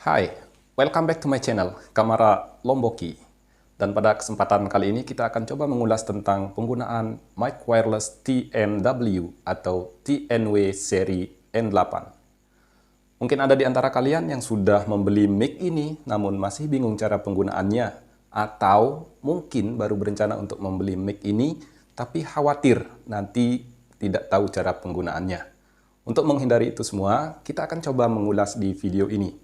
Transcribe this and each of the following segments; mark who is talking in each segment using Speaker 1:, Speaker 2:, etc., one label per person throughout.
Speaker 1: Hai, welcome back to my channel, Kamara Lomboki. Dan pada kesempatan kali ini kita akan coba mengulas tentang penggunaan mic wireless TNW atau TNW seri N8. Mungkin ada di antara kalian yang sudah membeli mic ini namun masih bingung cara penggunaannya, atau mungkin baru berencana untuk membeli mic ini tapi khawatir nanti tidak tahu cara penggunaannya. Untuk menghindari itu semua, kita akan coba mengulas di video ini.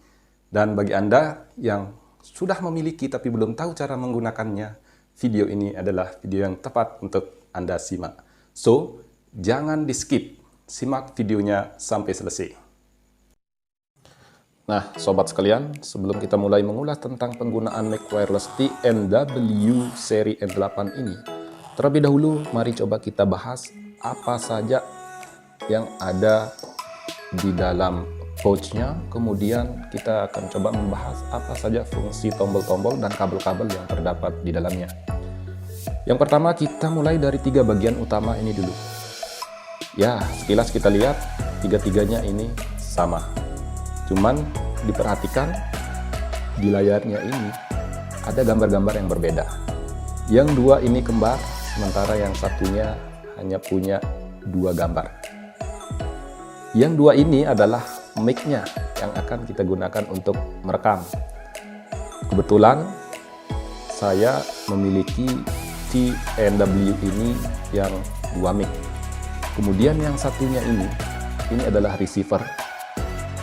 Speaker 1: Dan bagi Anda yang sudah memiliki tapi belum tahu cara menggunakannya, video ini adalah video yang tepat untuk Anda simak. So, jangan di-skip, simak videonya sampai selesai. Nah, sobat sekalian, sebelum kita mulai mengulas tentang penggunaan mic wireless TNW seri N8 ini, terlebih dahulu mari coba kita bahas apa saja yang ada di dalam pouch-nya. Kemudian kita akan coba membahas apa saja fungsi tombol-tombol dan kabel-kabel yang terdapat di dalamnya. Yang pertama, kita mulai dari tiga bagian utama ini dulu. Ya, sekilas kita lihat tiga-tiganya ini sama. Cuman diperhatikan di layarnya ini ada gambar-gambar yang berbeda. Yang dua ini kembar, sementara yang satunya hanya punya dua gambar. Yang dua ini adalah mic-nya yang akan kita gunakan untuk merekam. Kebetulan saya memiliki TNW ini yang dua mic. Kemudian yang satunya ini adalah receiver.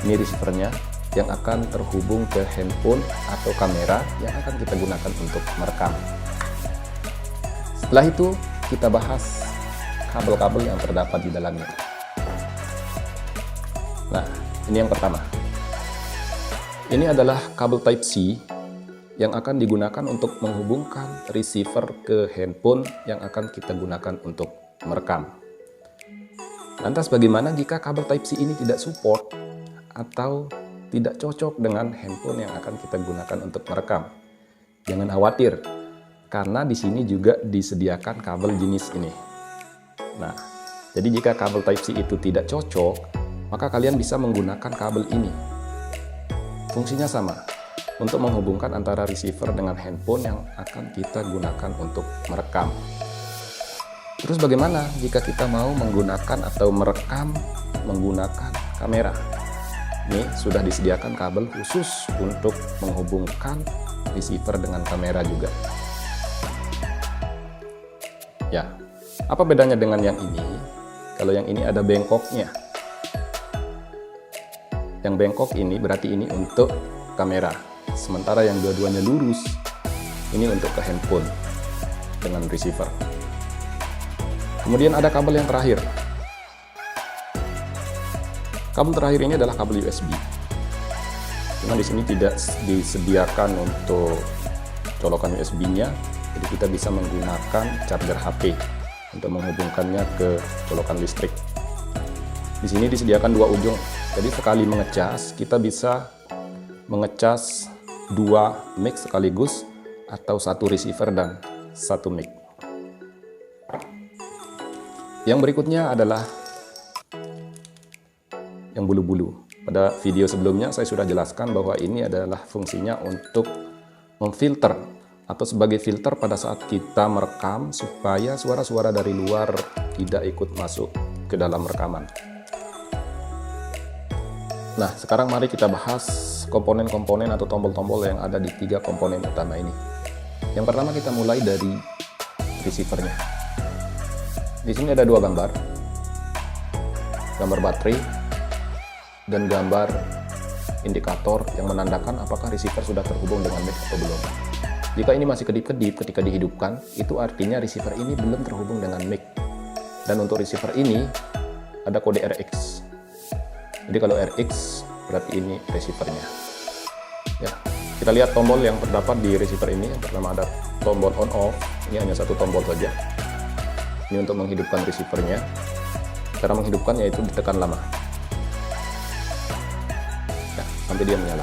Speaker 1: Ini receivernya yang akan terhubung ke handphone atau kamera yang akan kita gunakan untuk merekam. Setelah itu kita bahas kabel-kabel yang terdapat di dalamnya. Nah, ini yang pertama. Ini adalah kabel Type-C yang akan digunakan untuk menghubungkan receiver ke handphone yang akan kita gunakan untuk merekam. Lantas bagaimana jika kabel Type-C ini tidak support atau tidak cocok dengan handphone yang akan kita gunakan untuk merekam? Jangan khawatir, karena di sini juga disediakan kabel jenis ini. Nah, jadi jika kabel Type-C itu tidak cocok, maka kalian bisa menggunakan kabel ini. Fungsinya sama, untuk menghubungkan antara receiver dengan handphone yang akan kita gunakan untuk merekam. Terus bagaimana jika kita mau menggunakan atau merekam menggunakan kamera? Ini sudah disediakan kabel khusus untuk menghubungkan receiver dengan kamera juga. Ya, apa bedanya dengan yang ini? Kalau yang ini ada bengkoknya. Yang bengkok ini berarti ini untuk kamera, sementara yang dua-duanya lurus ini untuk ke handphone dengan receiver. Kemudian ada kabel yang terakhir. Kabel terakhir ini adalah kabel USB. Cuma di sini tidak disediakan untuk colokan USB-nya, jadi kita bisa menggunakan charger HP untuk menghubungkannya ke colokan listrik. Di sini disediakan dua ujung. Jadi sekali mengecas, kita bisa mengecas dua mic sekaligus atau satu receiver dan satu mic. Yang berikutnya adalah yang bulu-bulu. Pada video sebelumnya saya sudah jelaskan bahwa ini adalah fungsinya untuk memfilter atau sebagai filter pada saat kita merekam supaya suara-suara dari luar tidak ikut masuk ke dalam rekaman. Nah, sekarang mari kita bahas komponen-komponen atau tombol-tombol yang ada di tiga komponen utama ini. Yang pertama kita mulai dari receivernya. Di sini ada dua gambar. Gambar baterai dan gambar indikator yang menandakan apakah receiver sudah terhubung dengan mic atau belum. Jika ini masih kedip-kedip ketika dihidupkan, itu artinya receiver ini belum terhubung dengan mic. Dan untuk receiver ini ada kode RX. Jadi kalau RX berarti ini receivernya. Ya, kita lihat tombol yang terdapat di receiver ini. Yang pertama ada tombol on off. Ini hanya satu tombol saja. Ini untuk menghidupkan receivernya. Cara menghidupkannya yaitu ditekan lama. Ya, sampai dia menyala.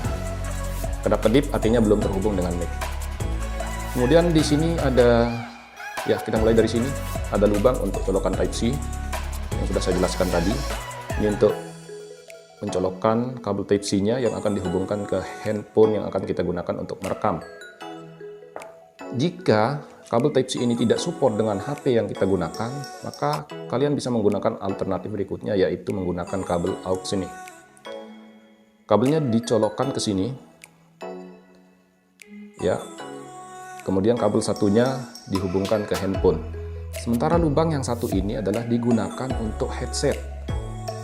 Speaker 1: Kedap-kedip artinya belum terhubung dengan mic. Kemudian di sini ada, ya kita mulai dari sini. Ada lubang untuk colokan Type-C yang sudah saya jelaskan tadi. Ini untuk mencolokkan kabel Type-C-nya yang akan dihubungkan ke handphone yang akan kita gunakan untuk merekam. Jika kabel Type-C ini tidak support dengan HP yang kita gunakan, maka kalian bisa menggunakan alternatif berikutnya, yaitu menggunakan kabel aux ini. Kabelnya dicolokkan ke sini, ya. Kemudian kabel satunya dihubungkan ke handphone. Sementara lubang yang satu ini adalah digunakan untuk headset.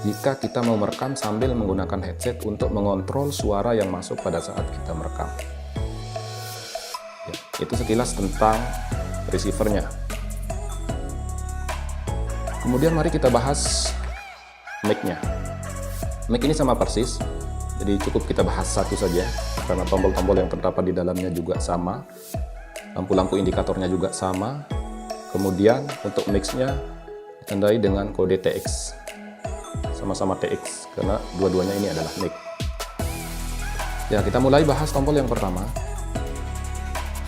Speaker 1: Jika kita mau merekam sambil menggunakan headset untuk mengontrol suara yang masuk pada saat kita merekam. Ya, itu sekilas tentang receivernya. Kemudian mari kita bahas mic-nya. Mic ini sama persis, jadi cukup kita bahas satu saja, karena tombol-tombol yang terdapat di dalamnya juga sama. Lampu-lampu indikatornya juga sama. Kemudian untuk mix-nya ditandai dengan kode TX. Sama-sama TX, karena dua-duanya ini adalah mic. Ya, kita mulai bahas tombol yang pertama.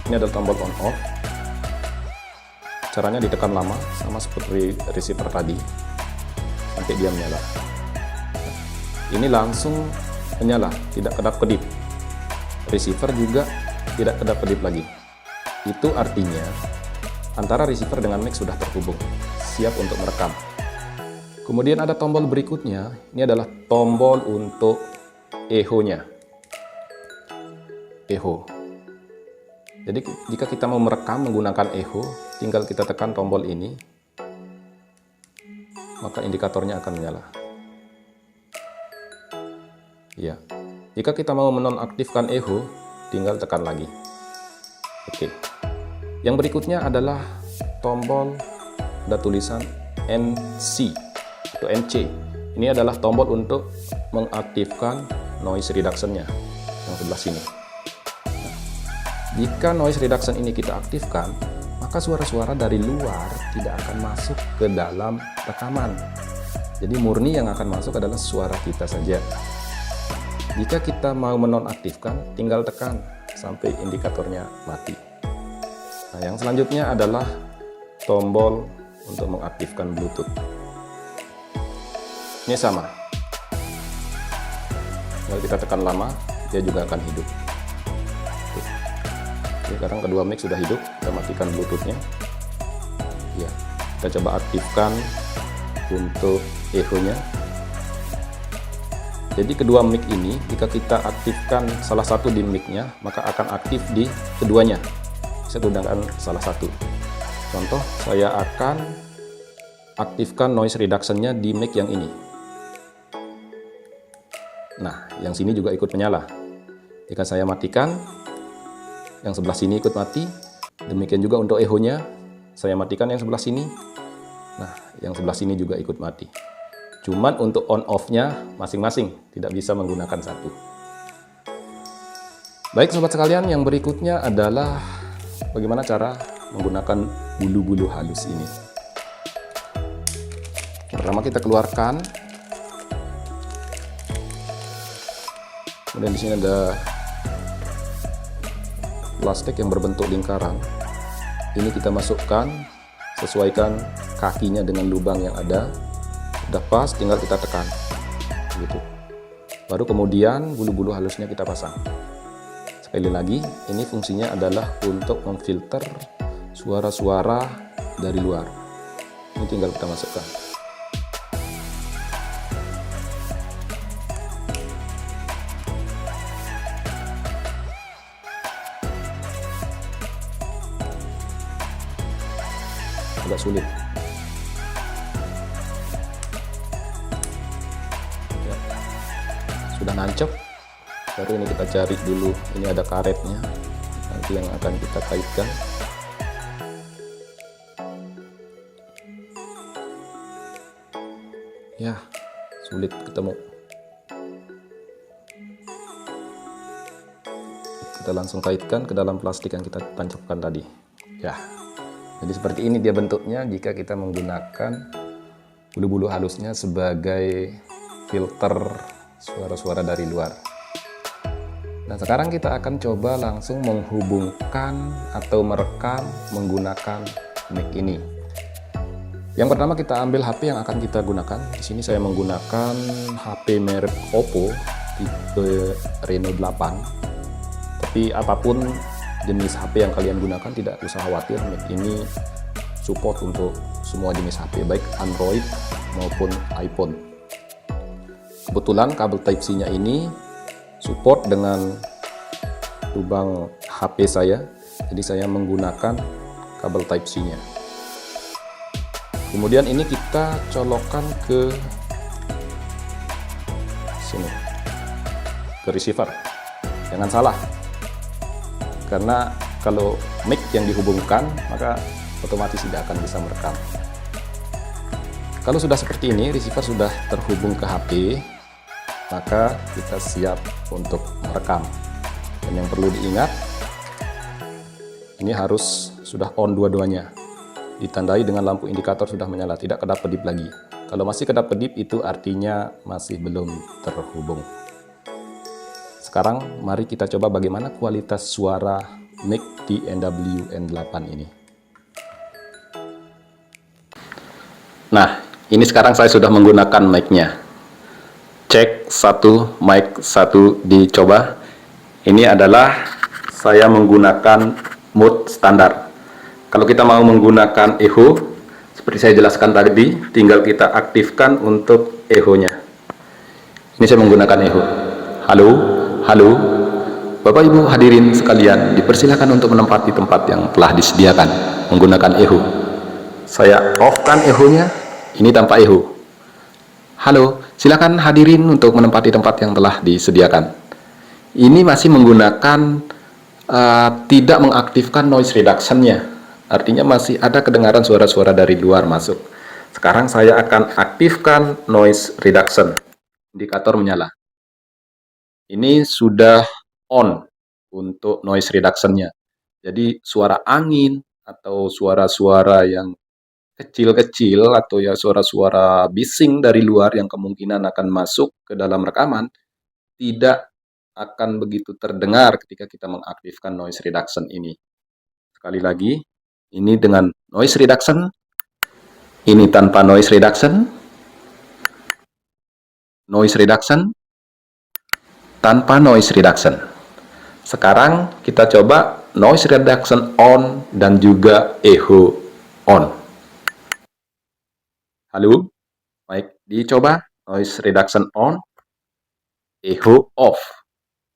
Speaker 1: Ini adalah tombol on off. Caranya ditekan lama, sama seperti receiver tadi, sampai dia menyala. Ini langsung menyala, tidak kedap-kedip. Receiver juga tidak kedap-kedip lagi. Itu artinya antara receiver dengan mic sudah terhubung, siap untuk merekam. Kemudian ada tombol berikutnya, ini adalah tombol untuk echo-nya. Echo. Jadi jika kita mau merekam menggunakan echo, tinggal kita tekan tombol ini, maka indikatornya akan menyala. Ya. Jika kita mau menonaktifkan echo, tinggal tekan lagi. Oke. Yang berikutnya adalah tombol, ada tulisan NC atau NC. Ini adalah tombol untuk mengaktifkan noise reduction-nya yang sebelah sini. Nah, jika noise reduction ini kita aktifkan, maka suara-suara dari luar tidak akan masuk ke dalam rekaman. Jadi murni yang akan masuk adalah suara kita saja. Jika kita mau menonaktifkan, tinggal tekan sampai indikatornya mati. Nah, yang selanjutnya adalah tombol untuk mengaktifkan Bluetooth. Ini sama. Kalau kita tekan lama, dia juga akan hidup. Oke, sekarang kedua mic sudah hidup, kita matikan Bluetooth-nya. Ya, kita coba aktifkan untuk echo-nya. Jadi kedua mic ini, jika kita aktifkan salah satu di mic-nya, maka akan aktif di keduanya. Saya gunakan salah satu. Contoh, saya akan aktifkan noise reduction-nya di mic yang ini. Nah, yang sini juga ikut menyala. Jika saya matikan, yang sebelah sini ikut mati. Demikian juga untuk echo-nya, saya matikan yang sebelah sini. Nah, yang sebelah sini juga ikut mati. Cuman untuk on-off-nya masing-masing, tidak bisa menggunakan satu. Baik sobat sekalian, yang berikutnya adalah bagaimana cara menggunakan bulu-bulu halus ini. Pertama kita keluarkan. Kemudian di sini ada plastik yang berbentuk lingkaran. Ini kita masukkan, sesuaikan kakinya dengan lubang yang ada. Sudah pas, tinggal kita tekan. Gitu. Baru kemudian bulu-bulu halusnya kita pasang. Sekali lagi, ini fungsinya adalah untuk memfilter suara-suara dari luar. Ini tinggal kita masukkan. Agak sulit. Ya. Sudah nancep. Baru ini kita cari dulu, ini ada karetnya, nanti yang akan kita kaitkan. Ya, sulit ketemu. Kita langsung kaitkan ke dalam plastik yang kita tancapkan tadi. Ya, jadi seperti ini dia bentuknya jika kita menggunakan bulu-bulu halusnya sebagai filter suara-suara dari luar. Nah, sekarang kita akan coba langsung menghubungkan atau merekam menggunakan mic ini. Yang pertama kita ambil HP yang akan kita gunakan. Di sini saya menggunakan HP merek Oppo tipe Reno 8. Tapi apapun jenis HP yang kalian gunakan tidak usah khawatir, mic ini support untuk semua jenis HP baik Android maupun iPhone. Kebetulan kabel Type-C-nya ini support dengan lubang HP saya, jadi saya menggunakan kabel Type-C-nya. Kemudian ini kita colokkan ke sini, ke receiver. Jangan salah, karena kalau mic yang dihubungkan maka otomatis tidak akan bisa merekam. Kalau sudah seperti ini, receiver sudah terhubung ke HP, maka kita siap untuk merekam. Dan yang perlu diingat, ini harus sudah on dua-duanya, ditandai dengan lampu indikator sudah menyala, tidak kedap-kedip lagi. Kalau masih kedap-kedip itu artinya masih belum terhubung. Sekarang mari kita coba bagaimana kualitas suara mic di NW-N8 ini. Nah, ini sekarang saya sudah menggunakan mic-nya. Cek satu, mic satu dicoba. Ini adalah saya menggunakan mode standar. Kalau kita mau menggunakan echo, seperti saya jelaskan tadi, tinggal kita aktifkan untuk echo-nya. Ini saya menggunakan echo. Halo, halo, Bapak Ibu hadirin sekalian, dipersilakan untuk menempati tempat yang telah disediakan menggunakan echo. Saya off-kan echo-nya, ini tanpa echo. Halo, silakan hadirin untuk menempati tempat yang telah disediakan. Ini masih menggunakan tidak mengaktifkan noise reduction-nya. Artinya masih ada kedengaran suara-suara dari luar masuk. Sekarang saya akan aktifkan noise reduction. Indikator menyala. Ini sudah on untuk noise reduction-nya. Jadi suara angin atau suara-suara yang kecil-kecil atau ya suara-suara bising dari luar yang kemungkinan akan masuk ke dalam rekaman tidak akan begitu terdengar ketika kita mengaktifkan noise reduction ini. Sekali lagi, ini dengan noise reduction, ini tanpa noise reduction, tanpa noise reduction. Sekarang kita coba noise reduction on dan juga echo on. Halo, baik, dicoba noise reduction on, echo off.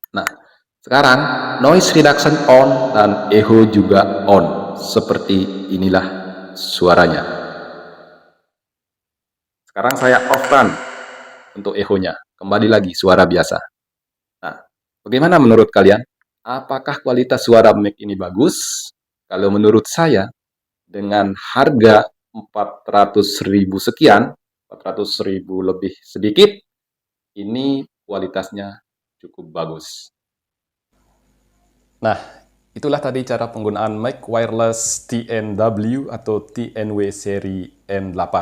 Speaker 1: Nah, sekarang noise reduction on dan echo juga on. Seperti inilah suaranya. Sekarang saya off-kan untuk echo-nya. Kembali lagi suara biasa. Nah, bagaimana menurut kalian? Apakah kualitas suara mic ini bagus? Kalau menurut saya, dengan harga 400.000 sekian, 400.000 lebih sedikit, ini kualitasnya cukup bagus. Nah, itulah tadi cara penggunaan mic wireless TNW atau TNW seri N8.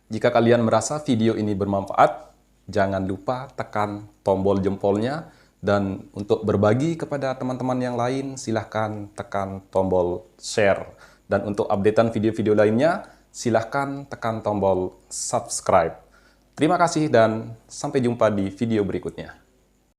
Speaker 1: Jika kalian merasa video ini bermanfaat, jangan lupa tekan tombol jempolnya, dan untuk berbagi kepada teman-teman yang lain, silahkan tekan tombol share. Dan untuk updatean video-video lainnya, silahkan tekan tombol subscribe. Terima kasih dan sampai jumpa di video berikutnya.